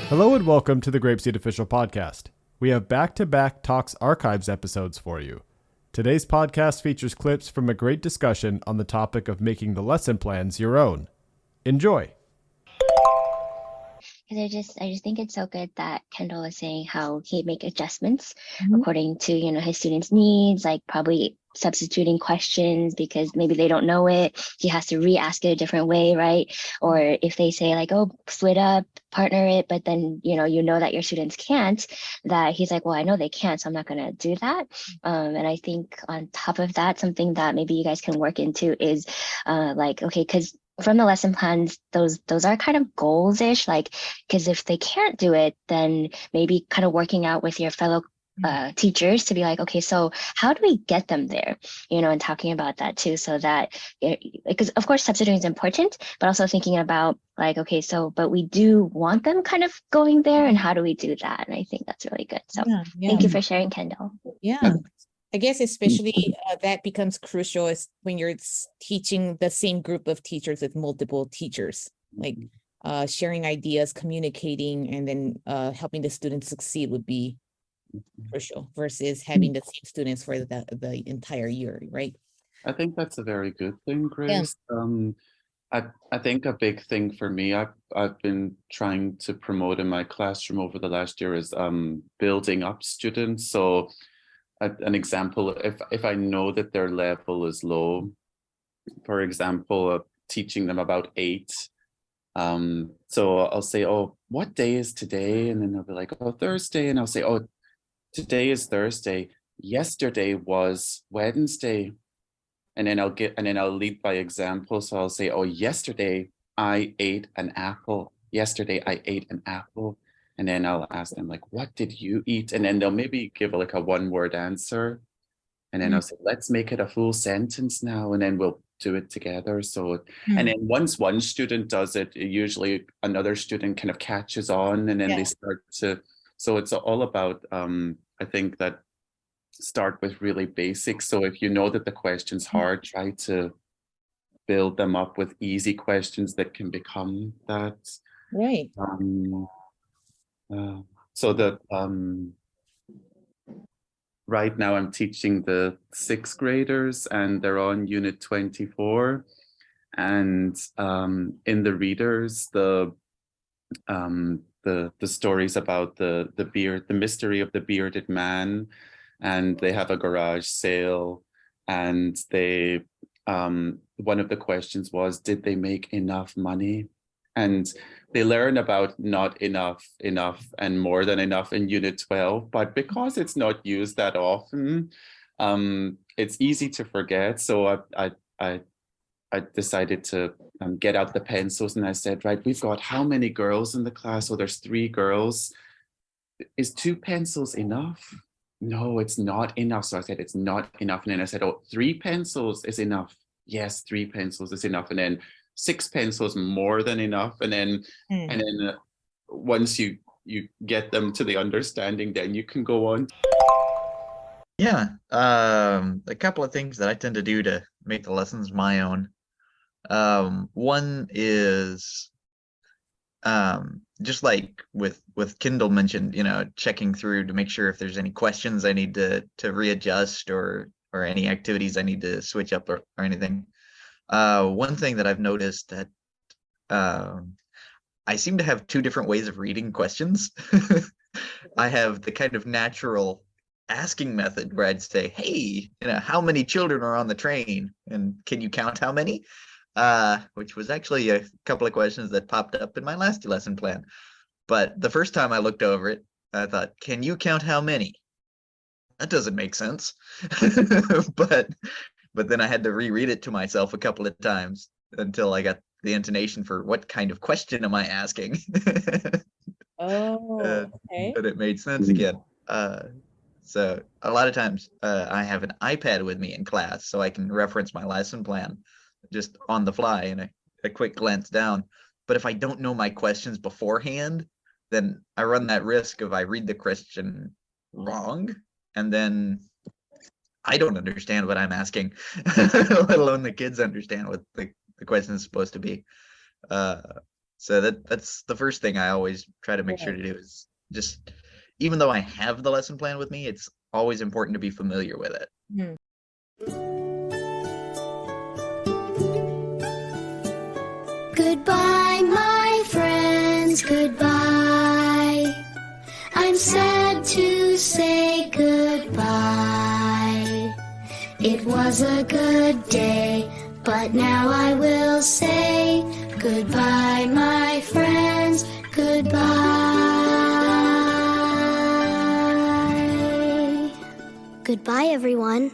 Hello and welcome to the GrapeSEED Official Podcast. We have back-to-back Talks Archives episodes for you. Today's podcast features clips from a great discussion on the topic of making the lesson plans your own. Enjoy! Because I just think it's so good that Kendall is saying how he make adjustments according to, his students' needs, like probably substituting questions because maybe they don't know it. He has to re-ask it a different way, right? Or if they say like, oh, split up, partner it, but then, you know that your students can't, that he's like, well, I know they can't, so I'm not going to do that. And I think on top of that, something that maybe you guys can work into is like, okay, because from the lesson plans, those are kind of goals-ish, like, because if they can't do it, then maybe kind of working out with your fellow teachers to be like, okay, so how do we get them there? And talking about that too, so that, because of course substituting is important, but also thinking about like, okay, so, but we do want them kind of going there, and how do we do that? And I think that's really good. So thank you for sharing, Kendall. Yeah. I guess especially that becomes crucial is when you're teaching the same group of teachers with multiple teachers, like sharing ideas, communicating, and then helping the students succeed would be crucial versus having the same students for the entire year, right? I think that's a very good thing, Grace. I think a big thing for me, I've been trying to promote in my classroom over the last year is building up students. So an example, if I know that their level is low, for example, teaching them about 8. So I'll say, oh, what day is today? And then they'll be like, oh, Thursday. And I'll say, oh, today is Thursday. Yesterday was Wednesday. And then I'll lead by example. So I'll say, oh, yesterday I ate an apple. Yesterday I ate an apple. And then I'll ask them, like, what did you eat? And then they'll maybe give like a 1-word answer. And then I'll say, let's make it a full sentence now. And then we'll do it together. So, and then once one student does it, usually another student kind of catches on, and then they start to, so it's all about, I think that start with really basic. So if you know that the question's hard, try to build them up with easy questions that can become that. Right. So that right now I'm teaching the 6th graders and they're on unit 24. And in the readers, the stories about the mystery of the bearded man, and they have a garage sale, and they one of the questions was, did they make enough money? And they learn about not enough, and more than enough in unit 12, but because it's not used that often, it's easy to forget. So I decided to get out the pencils, and I said, right, we've got how many girls in the class? So there's 3 girls. Is 2 pencils enough? No, it's not enough. So I said, it's not enough. And then I said, oh, 3 pencils is enough. Yes, 3 pencils is enough. And then 6 pencils more than enough. And then once you get them to the understanding, then you can go on. Yeah, a couple of things that I tend to do to make the lessons my own. One is just like with Kindle mentioned, checking through to make sure if there's any questions I need to readjust or any activities I need to switch up or anything. One thing that I've noticed that I seem to have 2 different ways of reading questions. I have the kind of natural asking method where I'd say, hey, how many children are on the train? And can you count how many? Which was actually a couple of questions that popped up in my last lesson plan. But the first time I looked over it, I thought, can you count how many? That doesn't make sense. But then I had to reread it to myself a couple of times until I got the intonation for what kind of question am I asking. Okay. But it made sense again. So a lot of times I have an iPad with me in class so I can reference my lesson plan just on the fly and a quick glance down. But if I don't know my questions beforehand, then I run that risk of I read the question wrong, and then I don't understand what I'm asking, let alone the kids understand what the question is supposed to be. So that's the first thing I always try to make sure to do is just, even though I have the lesson plan with me, it's always important to be familiar with it. Mhm. Goodbye, my friends, goodbye. I'm sad to say goodbye. It was a good day, but now I will say goodbye, my friends, goodbye. Goodbye, everyone.